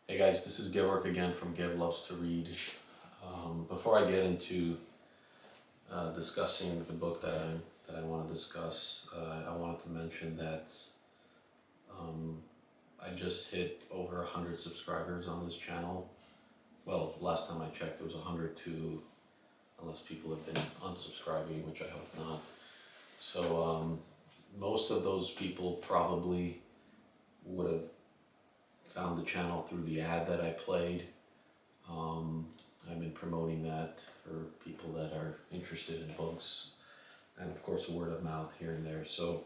Hey guys, this is Gevork again from Gev Loves to Read. Before I get into discussing the book that I want to discuss, I wanted to mention that I just hit over 100 subscribers on this channel. Well, last time I checked, it was 102, unless people have been unsubscribing, which I hope not. So most of those people probably would have found the channel through the ad that I played. I've been promoting that for people that are interested in books, and of course word of mouth here and there. So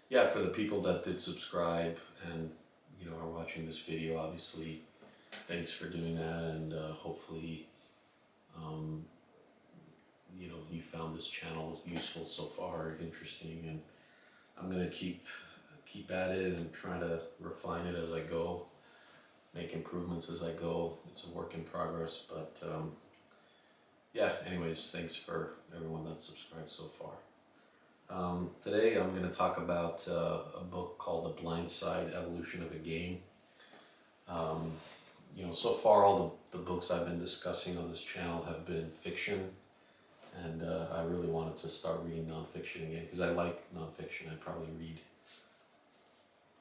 yeah, for the people that did subscribe and are watching this video, obviously thanks for doing that, and hopefully you found this channel useful so far, interesting, and I'm gonna keep at it and try to refine it as I go, make improvements as I go. It's a work in progress, but yeah, anyways, thanks for everyone that subscribed so far. Today I'm going to talk about a book called The Blindside, Evolution of a Game. So far all the books I've been discussing on this channel have been fiction, and I really wanted to start reading nonfiction again because I like nonfiction. I probably read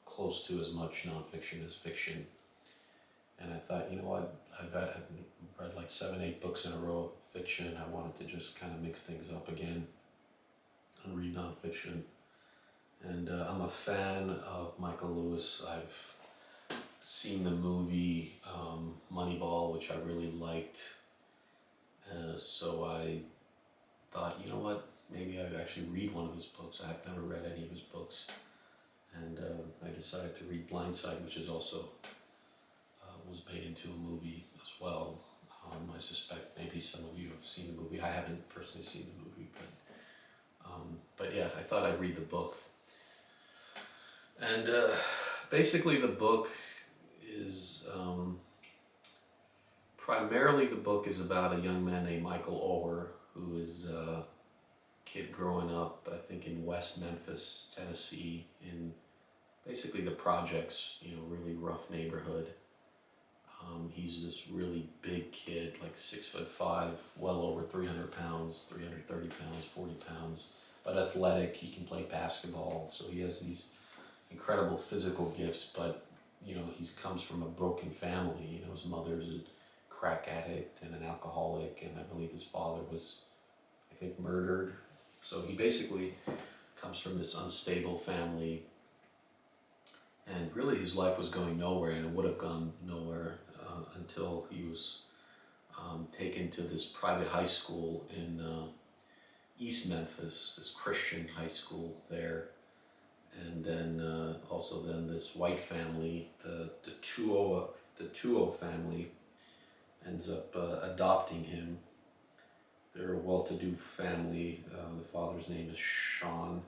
close to as much nonfiction as fiction. And I thought, you know what, I've read like 7-8 books in a row of fiction. I wanted to just kind of mix things up again and read nonfiction. And I'm a fan of Michael Lewis. I've seen the movie Moneyball, which I really liked. So I thought, you know what, maybe I'd actually read one of his books. I've never read any of his books. And I decided to read Blindside, which is also was made into a movie as well. I suspect maybe some of you have seen the movie. I haven't personally seen the movie, but yeah, I thought I'd read the book. And basically the book is, primarily the book is about a young man named Michael Oher, who is a kid growing up, I think in West Memphis, Tennessee, in basically the projects, really rough neighborhood. He's this really big kid, like 6'5", well over 300 pounds, 330 pounds, 40 pounds, but athletic. He can play basketball, so he has these incredible physical gifts, but he comes from a broken family. His mother's a crack addict and an alcoholic, and I believe his father was, I think, murdered. So he basically comes from this unstable family, and really his life was going nowhere, and it would have gone nowhere until he was taken to this private high school in East Memphis, this Christian high school there. And then also then this white family, the Tuo family, ends up adopting him. They're a well-to-do family. The father's name is Sean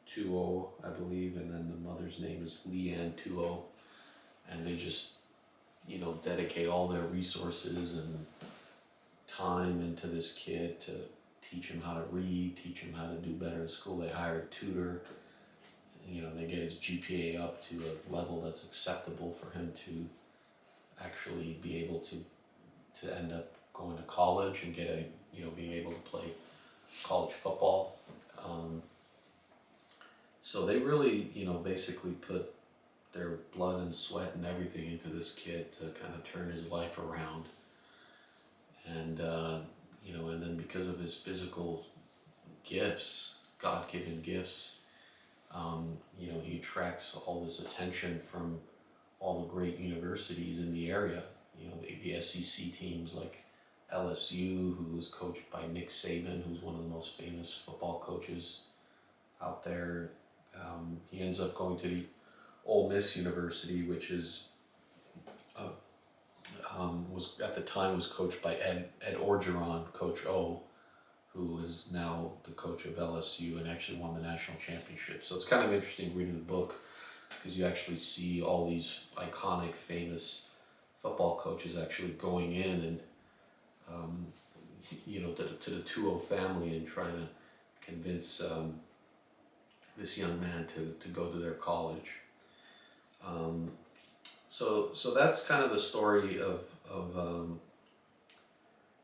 Tuo, I believe, and then the mother's name is Leanne Tuo, and they just dedicate all their resources and time into this kid to teach him how to read, teach him how to do better in school. They hire a tutor. They get his GPA up to a level that's acceptable for him to actually be able to end up going to college and being able to play college football. So they really, basically put their blood and sweat and everything into this kid to kind of turn his life around. And, and then because of his physical gifts, God-given gifts, he attracts all this attention from all the great universities in the area. The SEC teams like LSU, who was coached by Nick Saban, who's one of the most famous football coaches out there. He ends up going to the Ole Miss University, which is was at the time was coached by Ed Orgeron, Coach O, who is now the coach of LSU and actually won the national championship. So it's kind of interesting reading the book because you actually see all these iconic, famous football coaches actually going in and to the Tuo family and trying to convince this young man to go to their college. So that's kind of the story of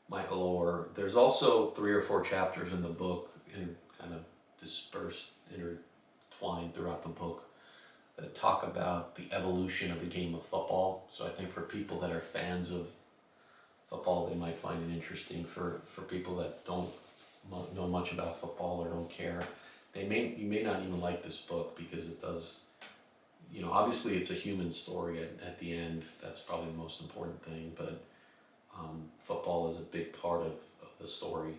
Michael Orr. There's also 3 or 4 chapters in the book, kind of dispersed, intertwined throughout the book, that talk about the evolution of the game of football. So I think for people that are fans of football, they might find it interesting. For people that don't know much about football or don't care, you may not even like this book, because it does, obviously it's a human story at the end. That's probably the most important thing, but football is a big part of the story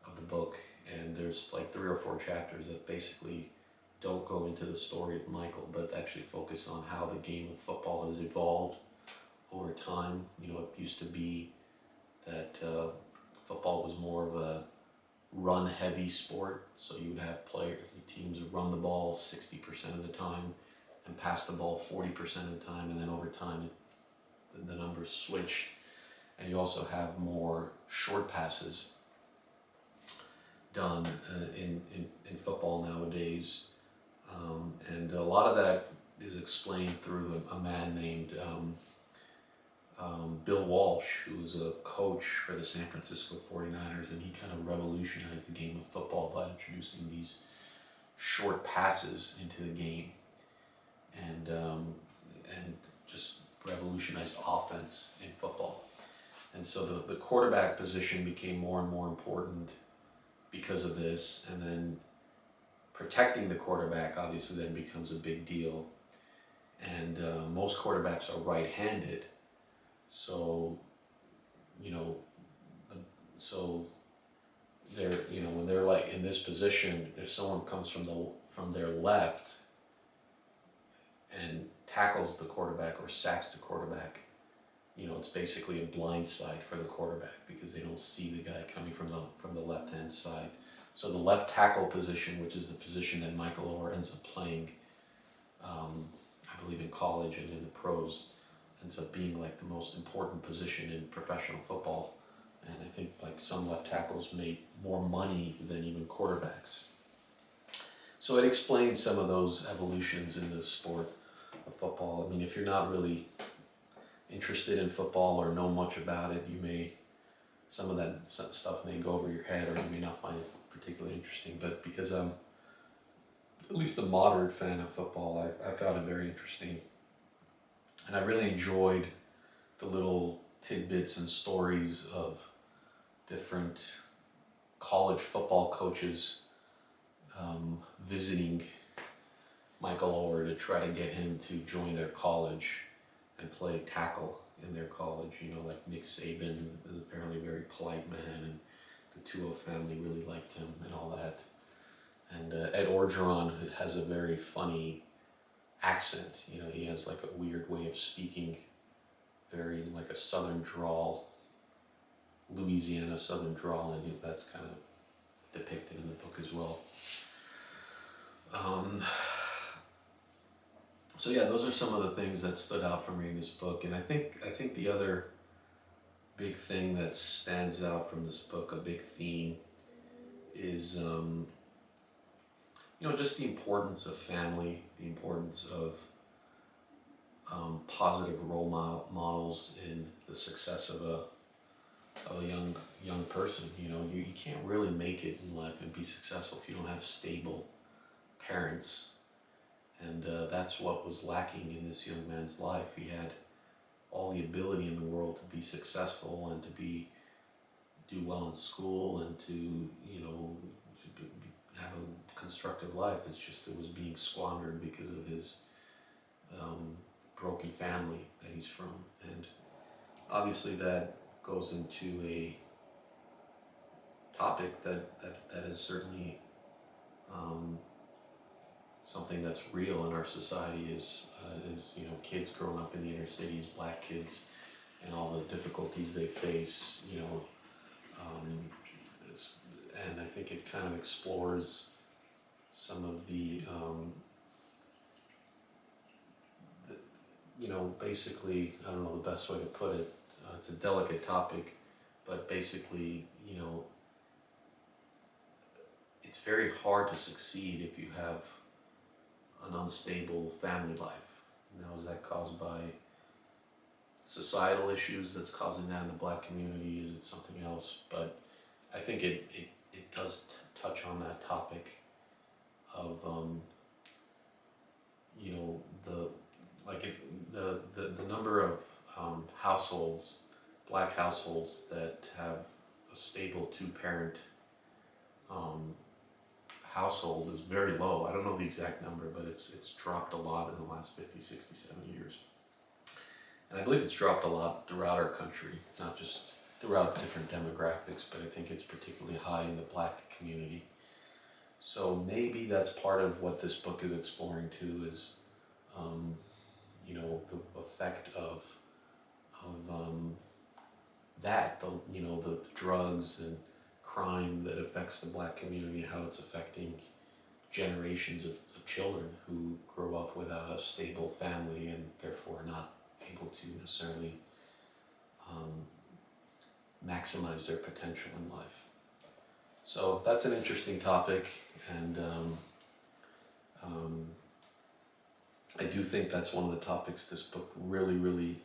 of the book. And there's like 3 or 4 chapters that basically don't go into the story of Michael, but actually focus on how the game of football has evolved over time. It used to be that football was more of a run-heavy sport, so you would have teams would run the ball 60% of the time and pass the ball 40% of the time, and then over time the numbers switched, and you also have more short passes done in football nowadays, and a lot of that is explained through a man named Bill Walsh, who was a coach for the San Francisco 49ers, and he kind of revolutionized the game of football by introducing these short passes into the game, and just revolutionized offense in football. And so the quarterback position became more and more important because of this, and then protecting the quarterback obviously then becomes a big deal. And most quarterbacks are right-handed, so so they're when they're like in this position, if someone comes from their left and tackles the quarterback or sacks the quarterback, it's basically a blindside for the quarterback, because they don't see the guy coming from the left-hand side. So the left tackle position, which is the position that Michael Orr ends up playing, I believe in college and in the pros, ends up being like the most important position in professional football. And I think like some left tackles make more money than even quarterbacks. So it explains some of those evolutions in the sport of football. I mean, if you're not really interested in football or know much about it, some of that stuff may go over your head, or you may not find it particularly interesting. But because I'm at least a moderate fan of football, I found it very interesting. And I really enjoyed the little tidbits and stories of different college football coaches visiting Michael Orr to try to get him to join their college and play tackle in their college. Like Nick Saban is apparently a very polite man, and the Tua family really liked him and all that. And Ed Orgeron has a very funny accent. He has like a weird way of speaking, very like a southern drawl, Louisiana southern drawl, and that's kind of depicted in the book as well. So yeah, those are some of the things that stood out from reading this book. And I think the other big thing that stands out from this book, a big theme, is just the importance of family, the importance of positive role models in the success of a young person. You can't really make it in life and be successful if you don't have stable parents. And that's what was lacking in this young man's life. He had all the ability in the world to be successful and to do well in school and to have a constructive life. It's just it was being squandered because of his broken family that he's from. And obviously that goes into a topic that is certainly something that's real in our society, is kids growing up in the inner cities, black kids, and all the difficulties they face. And I think it kind of explores some of the basically, I don't know the best way to put it. It's a delicate topic, but basically, it's very hard to succeed if you have an unstable family life. Now, is that caused by societal issues that's causing that in the black community? Is it something else? But I think it does touch on that topic of, you know, the number of households, black households that have a stable two-parent household is very low. I don't know the exact number, but it's dropped a lot in the last 50, 60, 70 years. And I believe it's dropped a lot throughout our country, not just throughout different demographics, but I think it's particularly high in the black community. So maybe that's part of what this book is exploring too, is, you know, the effect of that, the drugs and crime that affects the black community, how it's affecting generations of children who grow up without a stable family and therefore not able to necessarily maximize their potential in life. So that's an interesting topic, and I do think that's one of the topics this book really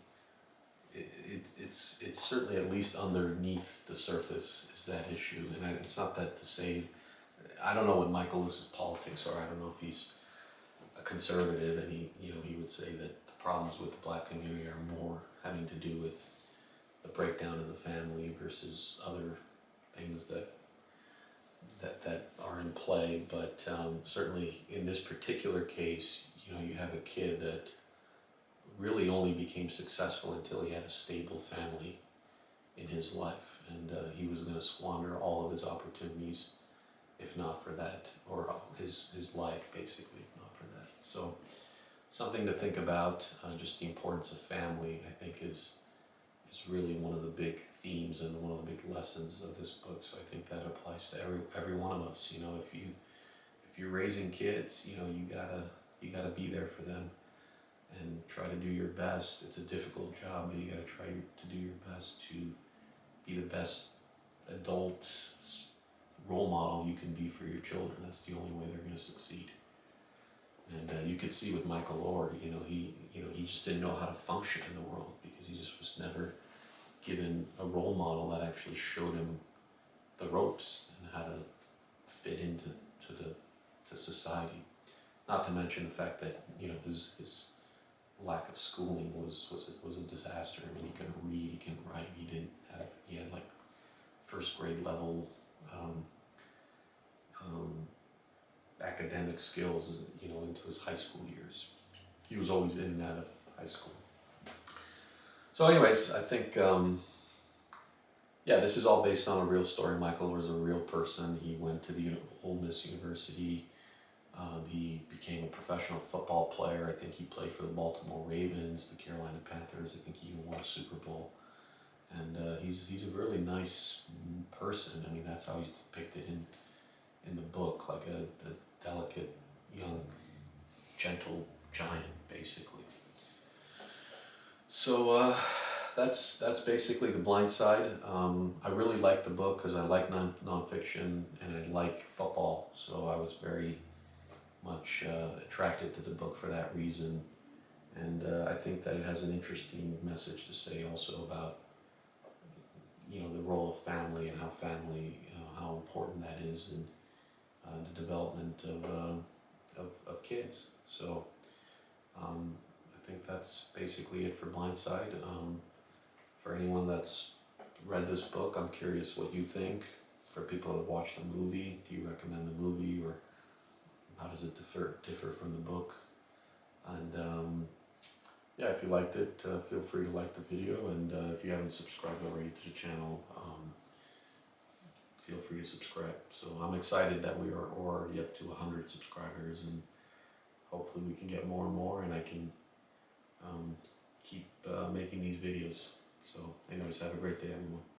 it's certainly at least underneath the surface is that issue. And it's not that to say, I don't know what Michael Lewis's politics are. I don't know if he's a conservative, and he would say that the problems with the black community are more having to do with the breakdown of the family versus other things that are in play. But certainly in this particular case, you have a kid that really only became successful until he had a stable family in his life, and he was going to squander all of his opportunities if not for that, or his life basically, if not for that. So something to think about. Just the importance of family, I think, is really one of the big themes and one of the big lessons of this book. So I think that applies to every one of us. If you're raising kids, you gotta be there for them and try to do your best. It's a difficult job, but you gotta try to do your best to be the best adult role model you can be for your children. That's the only way they're going to succeed. And you could see with Michael Orr, he just didn't know how to function in the world because he just was never given a role model that actually showed him the ropes and how to fit into society. Not to mention the fact that his lack of schooling was a disaster. I mean, he couldn't read, he couldn't write, he had like first grade level academic skills, into his high school years. He was always in and out of high school. So anyways, I think, this is all based on a real story. Michael was a real person. He went to the Ole Miss University. He became a professional football player. I think he played for the Baltimore Ravens, the Carolina Panthers. I think he even won a Super Bowl. And he's a really nice person. I mean, that's how he's depicted in the book, like a delicate, young, gentle giant, basically. So that's basically The Blindside. I really like the book because I like nonfiction and I like football. So I was very much attracted to the book for that reason. And I think that it has an interesting message to say also about the role of family and how family, how important that is in the development of kids. So I think that's basically it for Blindside. For anyone that's read this book, I'm curious what you think. For people that watched the movie, do you recommend the movie, or how does it differ from the book? And if you liked it, feel free to like the video, and if you haven't subscribed already to the channel, feel free to subscribe. So I'm excited that we are already up to 100 subscribers, and hopefully we can get more and more, and I can keep making these videos. So anyways, have a great day, everyone.